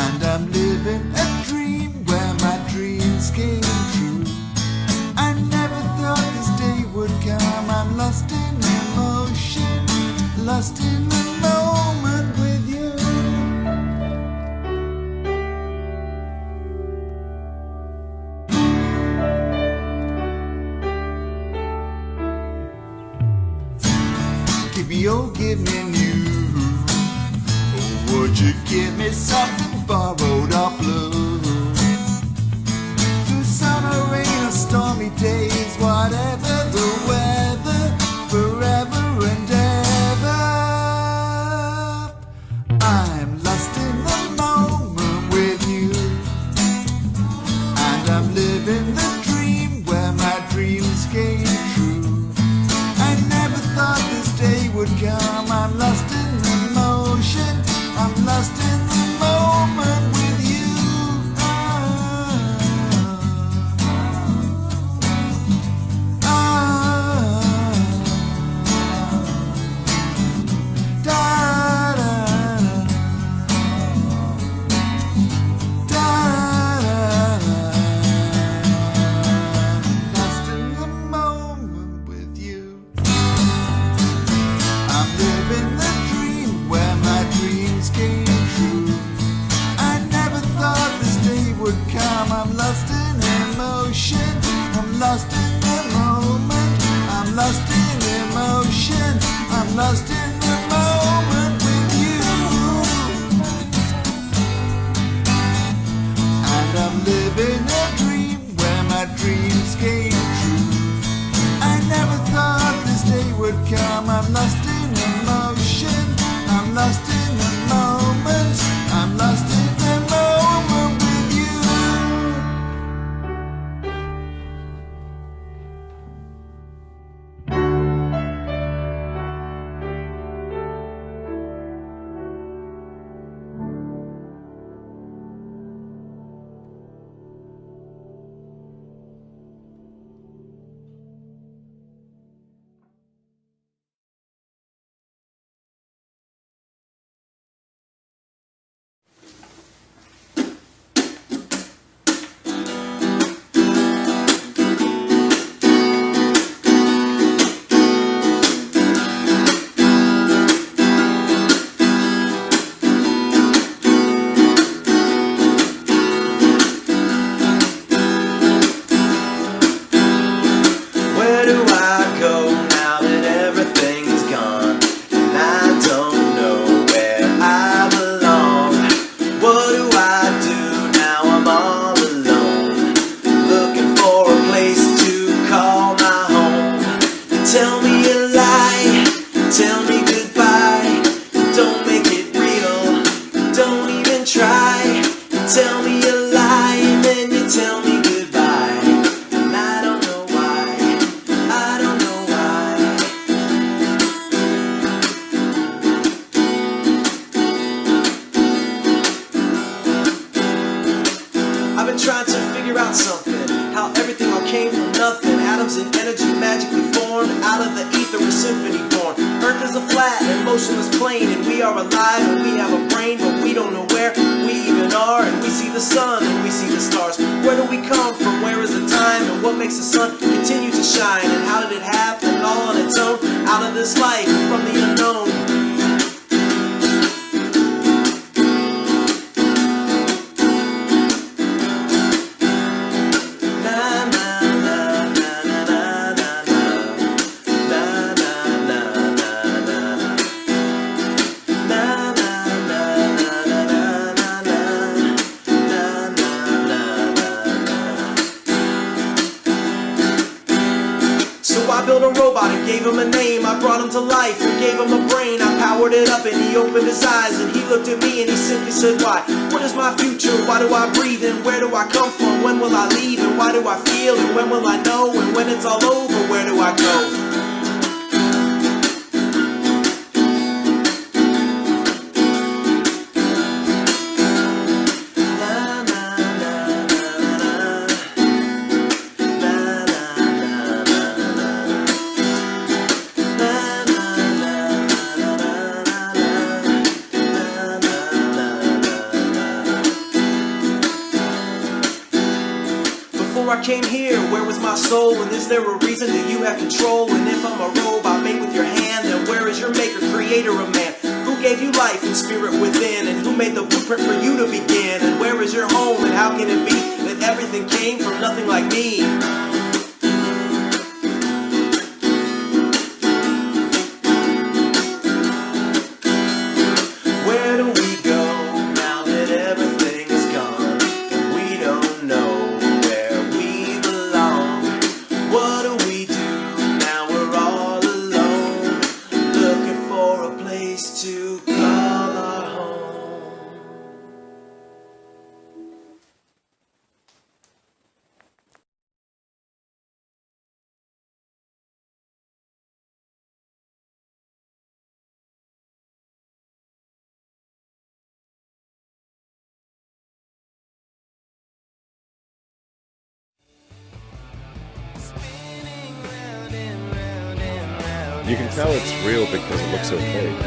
And I'm living a dream where my dreams came true. I never thought this day would come. I'm lost in emotion, lost in the moment with you. Give me, oh, give me new. Or would you give me something borrowed or blue? Through summer, rain, or stormy days, whatever the weather, forever and ever. I'm lost in the moment with you. And I'm living the dream where my dreams came true. I never thought this day would come. I'm lost in emotion, I'm lost in the moment with you. Lost in the moment with you. I'm living the dream where my dreams came true. I never thought this day would come. I'm lost in emotion, I'm lost in the moment. I'm lost in emotion, I'm lost in the moment with you. And I'm living a dream where my dreams came true. I never thought this day would come. I'm lost in emotion, I'm lost in the moment. I'm lost in the moment with you. tell me a lie, tell me goodbye. Don't make it real, don't even try. You tell me a lie and then you tell me goodbye. And I don't know why, I don't know why. I've been trying to figure out something, how everything all came from nothing. Atoms and energy magically formed out of the ether, a symphony born. Earth is a flat and motionless plane, and we are alive and we have a brain, but we don't know where we even are. And we see the sun and we see the stars. Where do we come from? Where is the time? And what makes the sun continue to shine? And how did it happen all on its own? Out of this life from the unknown. I built a robot and gave him a name. I brought him to life and gave him a brain. I powered it up and he opened his eyes and he looked at me and he simply said, why? What is my future? Why do I breathe? And where do I come from? When will I leave? And why do I feel? And when will I know? And when it's all over, where do I go? I came here, where was my soul? And is there a reason that you have control? And if I'm a robot made with your hand, then where is your maker, creator of man? Who gave you life and spirit within? And who made the blueprint for you to begin? And where is your home? And how can it be that everything came from nothing like me? Where do we go now that everything is gone? And we don't know. What do we do now we're all alone, looking for a place to call our home? You can tell it's real because it looks so fake.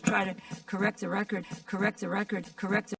Try to correct the record, correct the record, correct the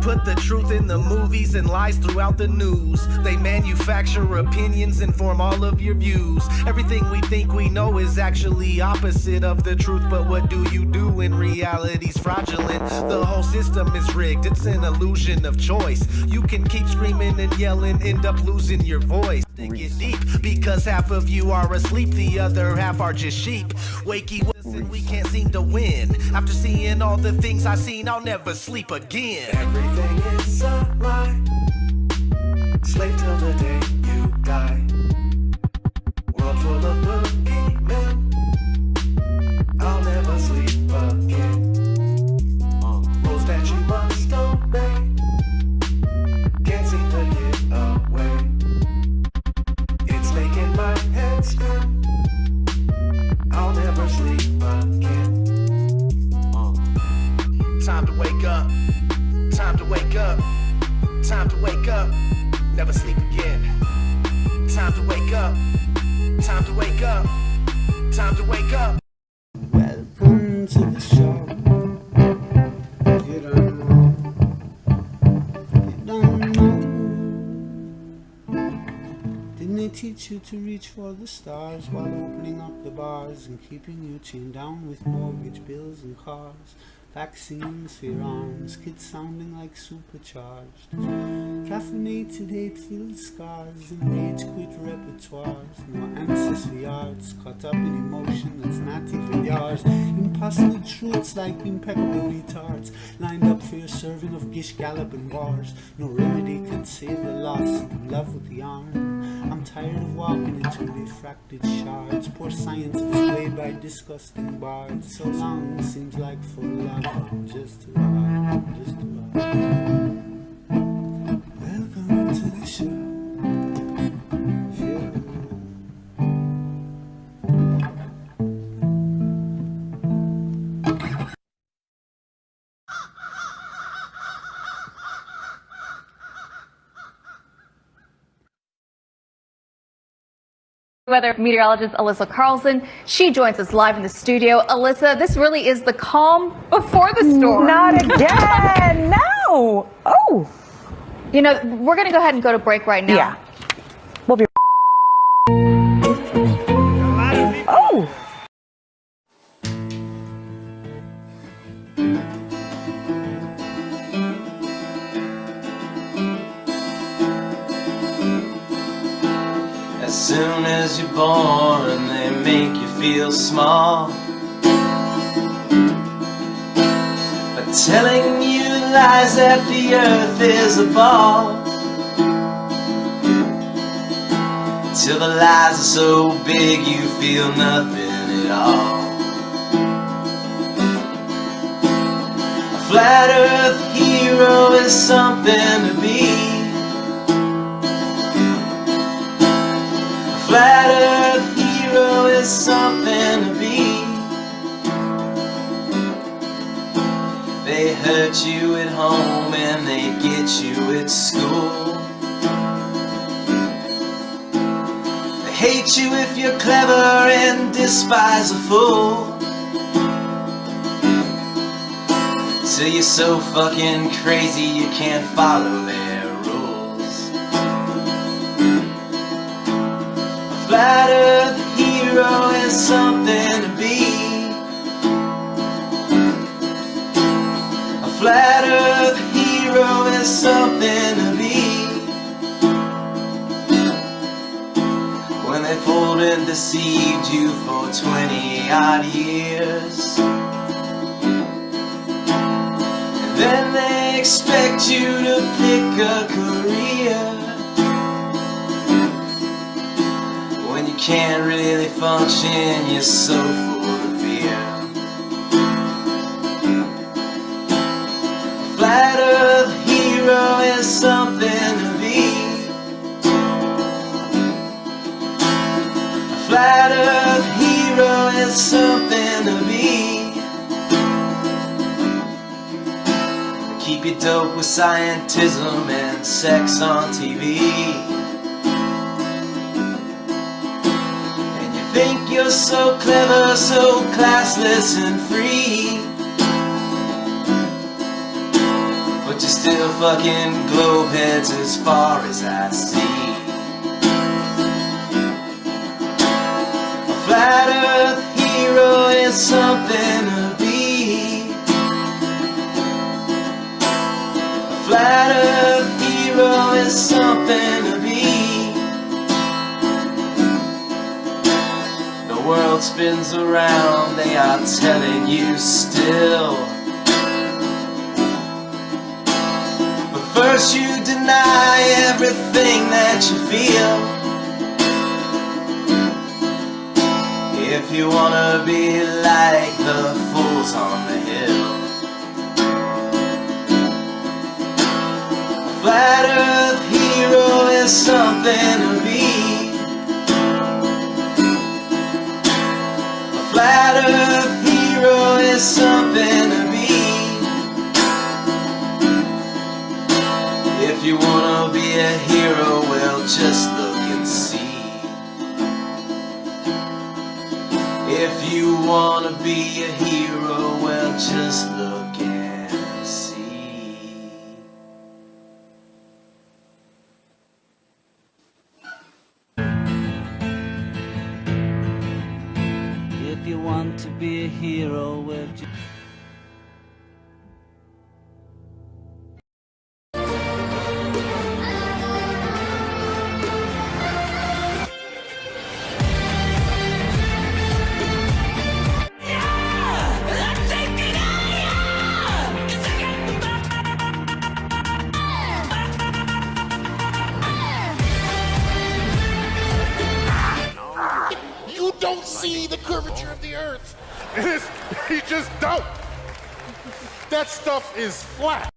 Put the truth in the movies and lies throughout the news. They manufacture opinions and form all of your views. Everything we think we know is actually opposite of the truth. But what do you do when reality's fraudulent? The whole system is rigged, it's an illusion of choice. You can keep screaming and yelling, end up losing your voice. They get deep because half of you are asleep, the other half are just sheep. Wakey, listen, we can't seem to win. After seeing all the things I've seen, I'll never sleep again. Everything is a lie. Slave till the day you die. World full of boogeymen. I'll never sleep again. Rules that you must obey. Can't seem to get away. It's making my head spin. I'll never sleep again. Time to wake up. Time to wake up. Time to wake up. Never sleep again. Time to wake up. Time to wake up. Time to wake up. Welcome to the show. You don't know teach you to reach for the stars while opening up the bars and keeping you chained down with mortgage bills and cars. Vaccines for your arms, kids sounding like supercharged. Caffeinated hate-filled scars and rage-quit repertoires. No answers for yards, caught up in emotion that's not even yours. Impossible truths like impeccable retards, lined up for your serving of gish gallop and bars. No remedy can save the lost in love with the arm. I'm tired of walking into refracted shards. Poor science displayed by disgusting bards. So long seems like for love, just to ride, just to ride. Welcome to the show. Weather meteorologist Alyssa Carlson. She joins us live in the studio. Alyssa, this really is the calm before the storm. Not again. No. Oh. You know, we're going to go ahead and go to break right now. Yeah. We'll be. Oh. As soon as you're born, they make you feel small by telling you lies that the earth is a ball, till the lies are so big you feel nothing at all. A flat earth hero is something to be. Flat earth hero is something to be. They hurt you at home and they get you at school. They hate you if you're clever and despise a fool. Till you're so fucking crazy you can't follow their rules. Flat earth hero is something to be. A flat earth hero is something to be. When they fooled and deceived you for 20 odd years, and then they expect you to pick a career. You can't really function, you're so full of fear. A flat earth hero is something to be. A flat earth hero is something to be. Keep you dope with scientism and sex on TV. Think you're so clever, so classless and free, but you're still fucking globeheads as far as I see. A flat earth hero is something to be. A flat earth hero is something to be. The world spins around, they are telling you still. But first you deny everything that you feel. If you wanna be like the fools on the hill. A flat earth hero is something to be. Flat earth hero is something to be. If you wanna be a hero, well, just look and see. If you wanna be a hero, well, just look and see. be a hero with You don't see the curvature of the Earth. You just don't. That stuff is flat.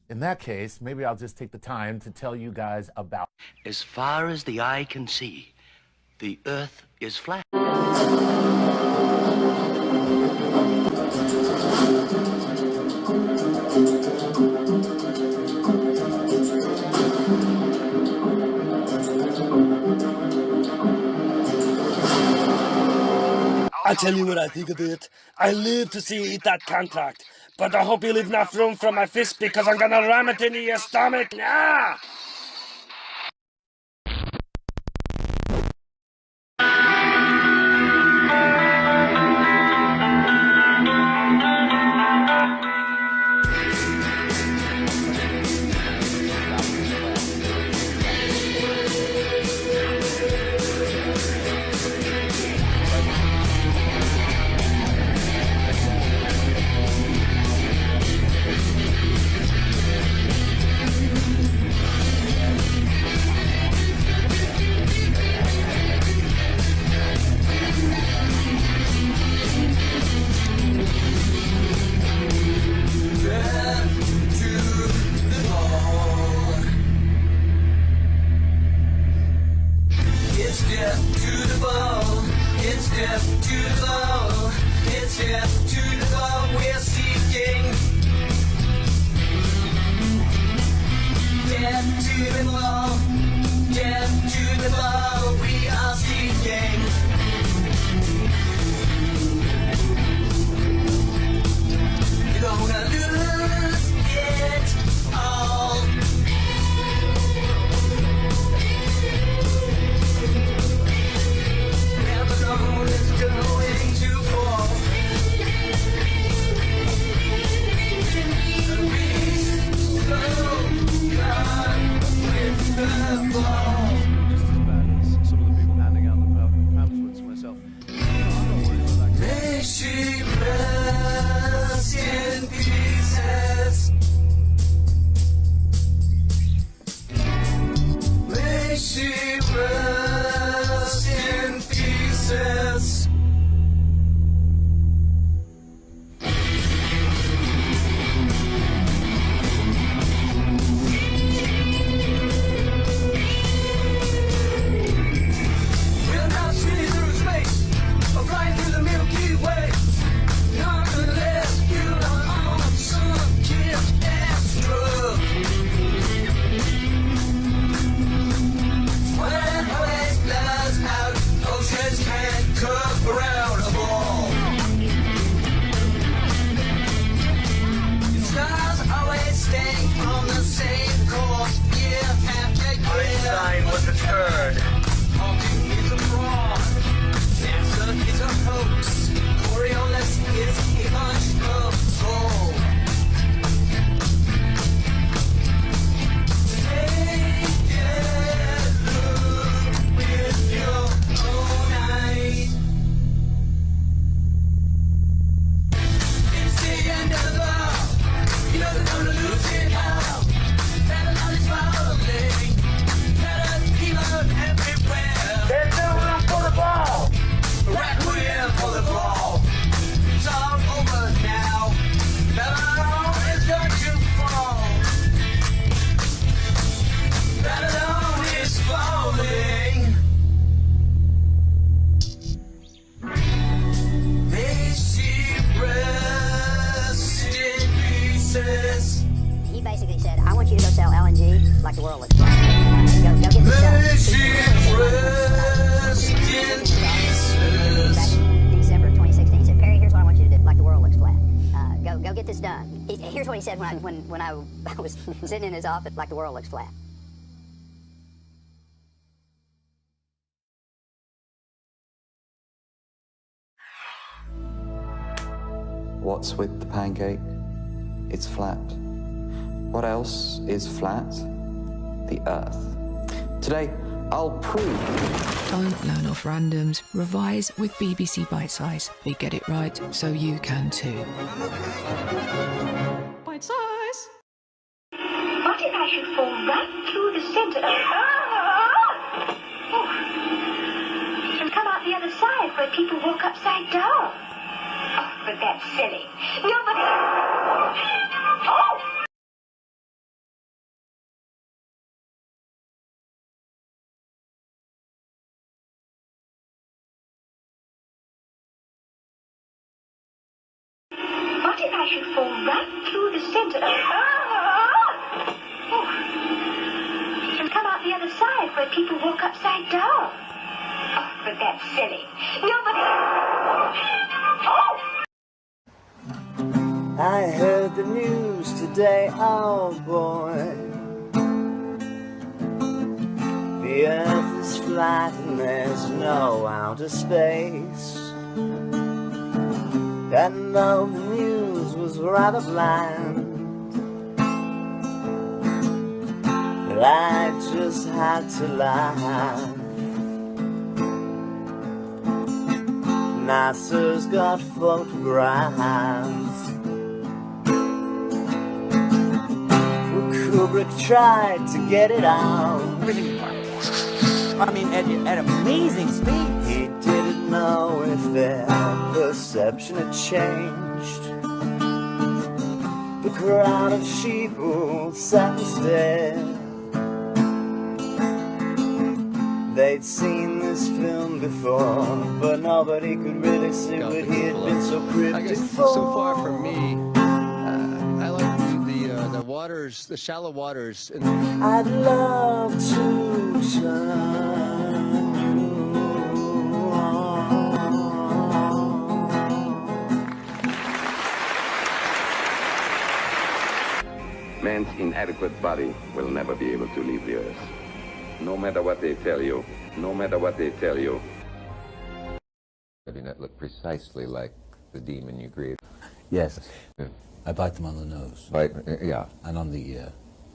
In that case, maybe I'll just take the time to tell you guys about... As far as the eye can see, the Earth is flat. I tell you what I think of it. I live to see that contract, but I hope you leave enough room for my fist because I'm gonna ram it into your stomach now. He basically said, I want you to go sell LNG like the world looks flat. Go get this done. Back in December of 2016, he said, Perry, here's what I want you to do, like the world looks flat. Go get this done. Here's what he said when I was sitting in his office, like the world looks flat. What's with the pancake? It's flat. What else is flat? The Earth. Today, I'll prove. Don't learn off randoms. Revise with BBC Bite Size. We get it right, so you can too. Bite size. What if I should fall right through the center of... and come out the other side where people walk upside down? Oh, but that's silly. Nobody... Oh! What if I should fall right through the center of... and come out the other side where people walk upside down? Oh, but that's silly. Nobody... Oh! I heard the news today, oh boy. The Earth is flat and there's no outer space. And though the news was rather bland, I just had to laugh. NASA's got photographs. Kubrick tried to get it out. I mean, at amazing speed. He didn't know if their perception had changed. The crowd of sheep who sat and stared. They'd seen this film before, but nobody could really see what he had been so cryptic I guess for. so far for me, I like the waters, the shallow waters. I'd love to turn you on. Man's inadequate body will never be able to leave the earth. No matter what they tell you, no matter what they tell you. I do not look precisely like the demon you created. Yes. Yeah. I bite them on the nose. Right, yeah. And on the ear.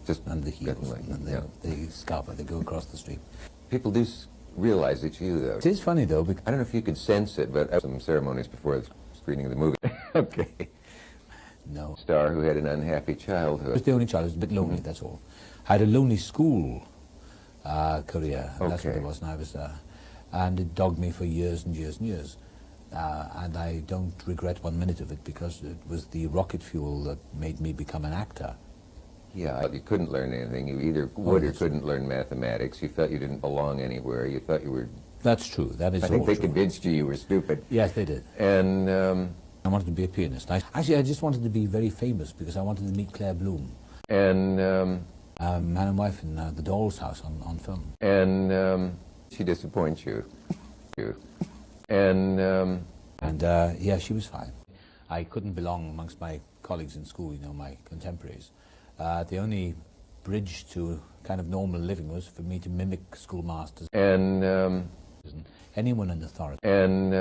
Just and the heels. And they scalp they go across the street. People do realize it's you, though. It is funny, though. Because I don't know if you could sense it, but some ceremonies before the screening of the movie. Okay. No. Star who had an unhappy childhood. I was the only child who was a bit lonely, that's all. I had a lonely school career. Okay. That's what it was. And I was, and it dogged me for years and years and years. And I don't regret 1 minute of it because it was the rocket fuel that made me become an actor. Yeah, you couldn't learn anything. You either would or couldn't learn mathematics. You felt you didn't belong anywhere. You thought you were... That's true. That is I think all they true. convinced you were stupid. Yes, they did. And... I wanted to be a pianist. Actually, I just wanted to be very famous because I wanted to meet Claire Bloom. And... Man and Wife in The Doll's House on film. And she disappoints you. And yeah, she was fine. I couldn't belong amongst my colleagues in school, you know, my contemporaries. The only bridge to kind of normal living was for me to mimic schoolmasters. And anyone in authority. And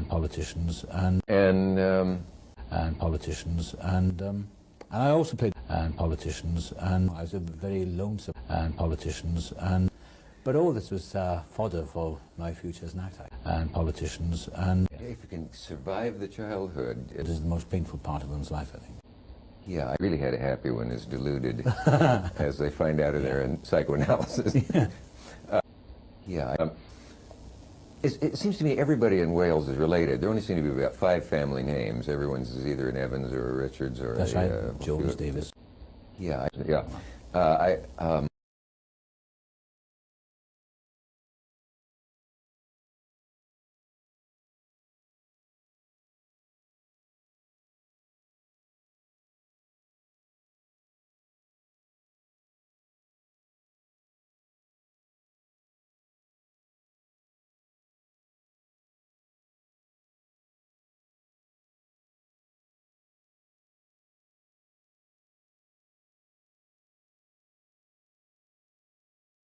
politicians and politicians and I also played politicians, and I was a very lonesome politicians, but all this was fodder for my future as an actor. And politicians and... If you can survive the childhood... It is the most painful part of one's life, I think. Yeah, I really had a happy one as deluded, as they find out in their psychoanalysis. It seems to me everybody in Wales is related. There only seem to be about 5 family names. Everyone's is either an Evans or a Richards or That's right, Jones, Davis. Yeah, yeah.